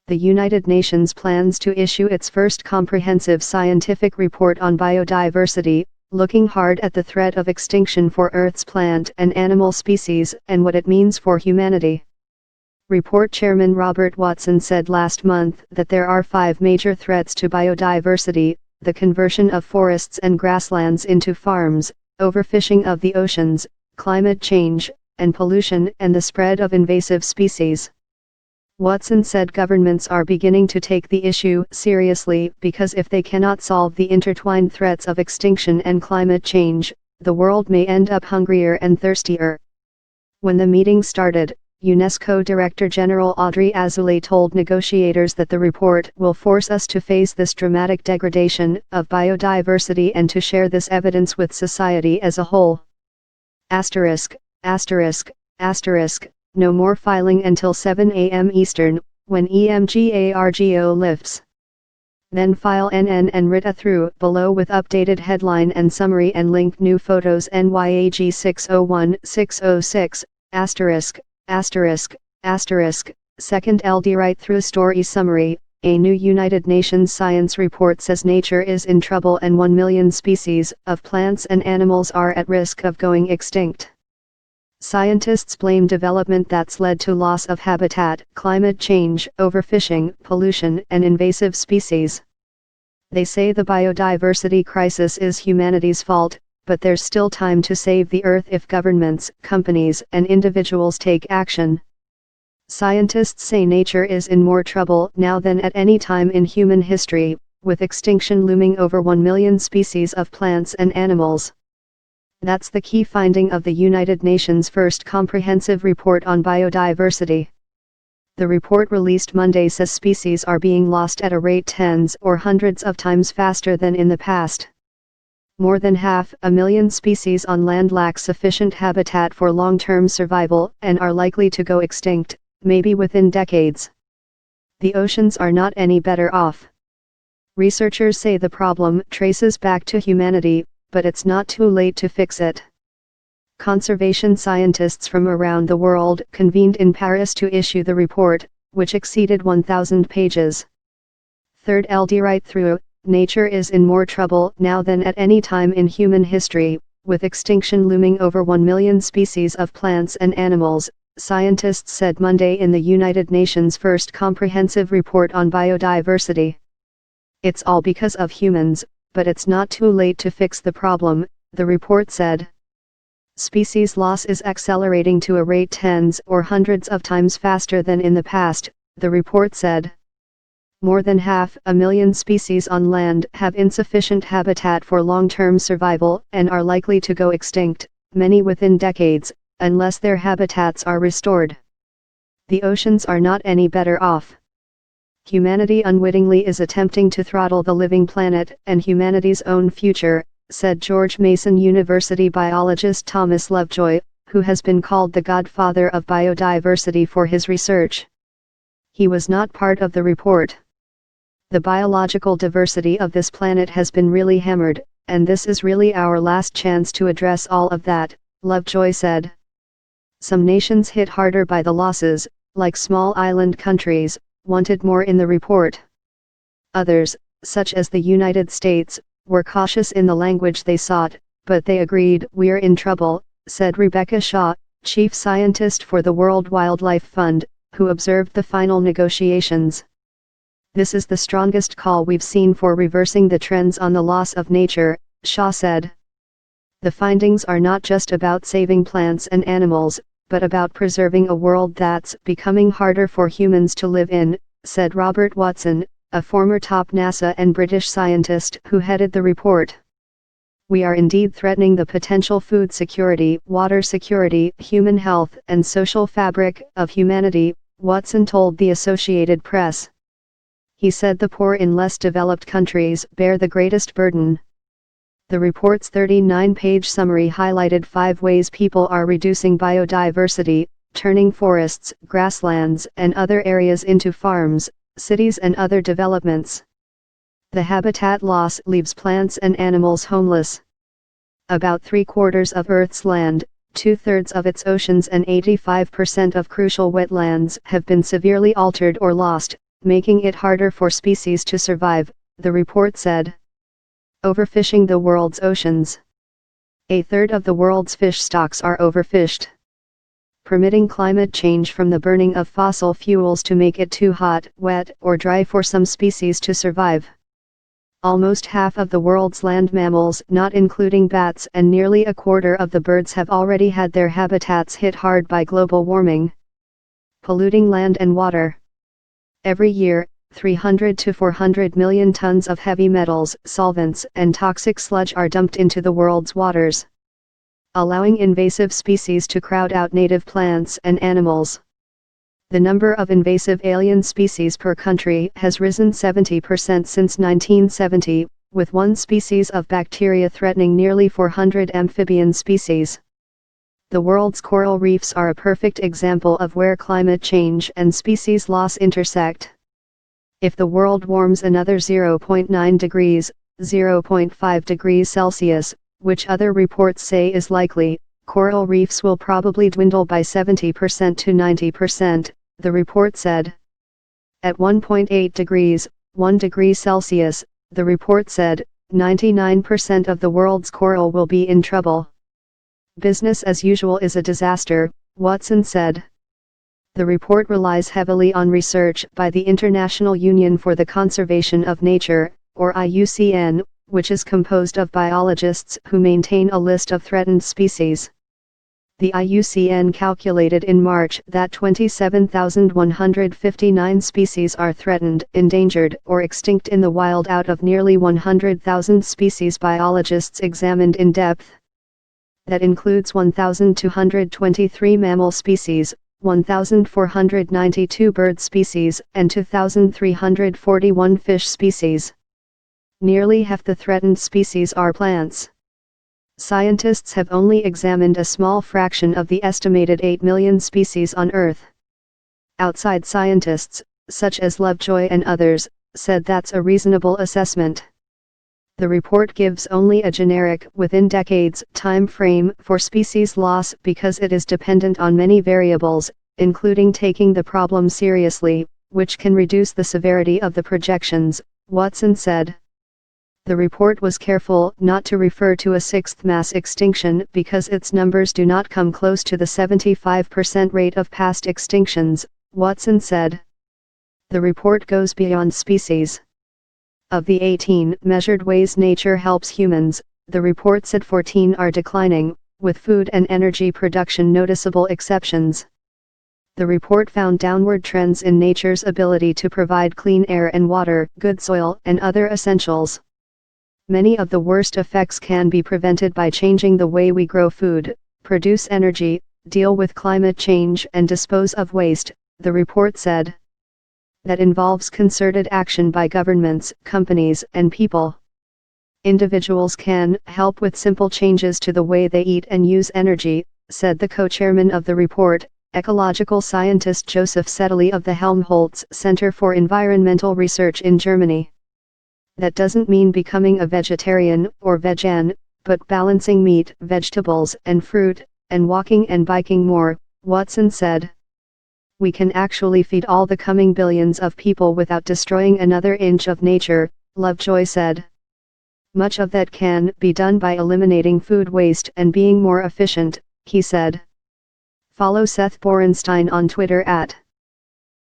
the United Nations plans to issue its first comprehensive scientific report on biodiversity, looking hard at the threat of extinction for Earth's plant and animal species and what it means for humanity. Report Chairman Robert Watson said last month that there are 5 major threats to biodiversity: the conversion of forests and grasslands into farms, overfishing of the oceans, climate change, and pollution, and the spread of invasive species. Watson said governments are beginning to take the issue seriously because if they cannot solve the intertwined threats of extinction and climate change, the world may end up hungrier and thirstier. When the meeting started, UNESCO Director General Audrey Azoulay told negotiators that the report will force us to face this dramatic degradation of biodiversity and to share this evidence with society as a whole. Asterisk, asterisk, asterisk, no more filing until 7 a.m. Eastern, when EMGARGO lifts. Then file NN and RITA through below with updated headline and summary and link new photos NYAG 601606, asterisk, asterisk, asterisk, second LD right through story summary. A new United Nations science report says nature is in trouble and 1 million species of plants and animals are at risk of going extinct. Scientists blame development that's led to loss of habitat, climate change, overfishing, pollution, and invasive species. They say the biodiversity crisis is humanity's fault, but there's still time to save the Earth if governments, companies, and individuals take action. Scientists say nature is in more trouble now than at any time in human history, with extinction looming over 1 million species of plants and animals. That's the key finding of the United Nations' first comprehensive report on biodiversity. The report released Monday says species are being lost at a rate tens or hundreds of times faster than in the past. More than 500,000 species on land lack sufficient habitat for long-term survival and are likely to go extinct, maybe within decades. The oceans are not any better off. Researchers say the problem traces back to humanity, but it's not too late to fix it. Conservation scientists from around the world convened in Paris to issue the report, which exceeded 1,000 pages. Third LD right through, nature is in more trouble now than at any time in human history, with extinction looming over 1 million species of plants and animals, scientists said Monday in the United Nations' first comprehensive report on biodiversity. It's all because of humans, but it's not too late to fix the problem, the report said. Species loss is accelerating to a rate tens or hundreds of times faster than in the past, the report said. More than 500,000 species on land have insufficient habitat for long-term survival and are likely to go extinct, many within decades, unless their habitats are restored. The oceans are not any better off. Humanity unwittingly is attempting to throttle the living planet and humanity's own future, said George Mason University biologist Thomas Lovejoy, who has been called the godfather of biodiversity for his research. He was not part of the report. The biological diversity of this planet has been really hammered, and this is really our last chance to address all of that, Lovejoy said. Some nations hit harder by the losses, like small island countries, wanted more in the report. Others, such as the United States, were cautious in the language they sought, but they agreed. "We're in trouble," said Rebecca Shaw, chief scientist for the World Wildlife Fund, who observed the final negotiations. "This is the strongest call we've seen for reversing the trends on the loss of nature," Shaw said. "The findings are not just about saving plants and animals, but about preserving a world that's becoming harder for humans to live in," said Robert Watson, a former top NASA and British scientist who headed the report. "We are indeed threatening the potential food security, water security, human health, and social fabric of humanity," Watson told the Associated Press. He said the poor in less developed countries bear the greatest burden. The report's 39-page summary highlighted 5 ways people are reducing biodiversity, turning forests, grasslands, and other areas into farms, cities and other developments. The habitat loss leaves plants and animals homeless. About 3/4 of Earth's land, 2/3 of its oceans and 85% of crucial wetlands have been severely altered or lost, making it harder for species to survive, the report said. Overfishing the world's oceans. A third of the world's fish stocks are overfished, permitting climate change from the burning of fossil fuels to make it too hot, wet, or dry for some species to survive. Almost half of the world's land mammals, not including bats, and nearly a quarter of the birds have already had their habitats hit hard by global warming, polluting land and water. Every year, 300 to 400 million tons of heavy metals, solvents, and toxic sludge are dumped into the world's waters, allowing invasive species to crowd out native plants and animals. The number of invasive alien species per country has risen 70% since 1970, with one species of bacteria threatening nearly 400 amphibian species. The world's coral reefs are a perfect example of where climate change and species loss intersect. If the world warms another 0.9 degrees, 0.5 degrees Celsius, which other reports say is likely, coral reefs will probably dwindle by 70% to 90%, the report said. At 1.8 degrees, 1 degree Celsius, the report said, 99% of the world's coral will be in trouble. Business as usual is a disaster, Watson said. The report relies heavily on research by the International Union for the Conservation of Nature, or IUCN, which is composed of biologists who maintain a list of threatened species. The IUCN calculated in March that 27,159 species are threatened, endangered, or extinct in the wild out of nearly 100,000 species biologists examined in depth. That includes 1,223 mammal species, 1,492 bird species, and 2,341 fish species. Nearly half the threatened species are plants. Scientists have only examined a small fraction of the estimated 8 million species on Earth. Outside scientists, such as Lovejoy and others, said that's a reasonable assessment. The report gives only a generic, within decades, time frame for species loss because it is dependent on many variables, including taking the problem seriously, which can reduce the severity of the projections, Watson said. The report was careful not to refer to a sixth mass extinction because its numbers do not come close to the 75% rate of past extinctions, Watson said. The report goes beyond species. Of the 18 measured ways nature helps humans, the report said 14 are declining, with food and energy production noticeable exceptions. The report found downward trends in nature's ability to provide clean air and water, good soil, and other essentials. Many of the worst effects can be prevented by changing the way we grow food, produce energy, deal with climate change, and dispose of waste, the report said. That involves concerted action by governments, companies, and people. Individuals can help with simple changes to the way they eat and use energy, said the co-chairman of the report, ecological scientist Joseph Setterly of the Helmholtz Center for Environmental Research in Germany. That doesn't mean becoming a vegetarian or vegan, but balancing meat, vegetables, and fruit, and walking and biking more, Watson said. We can actually feed all the coming billions of people without destroying another inch of nature, Lovejoy said. Much of that can be done by eliminating food waste and being more efficient, he said. Follow Seth Borenstein on Twitter at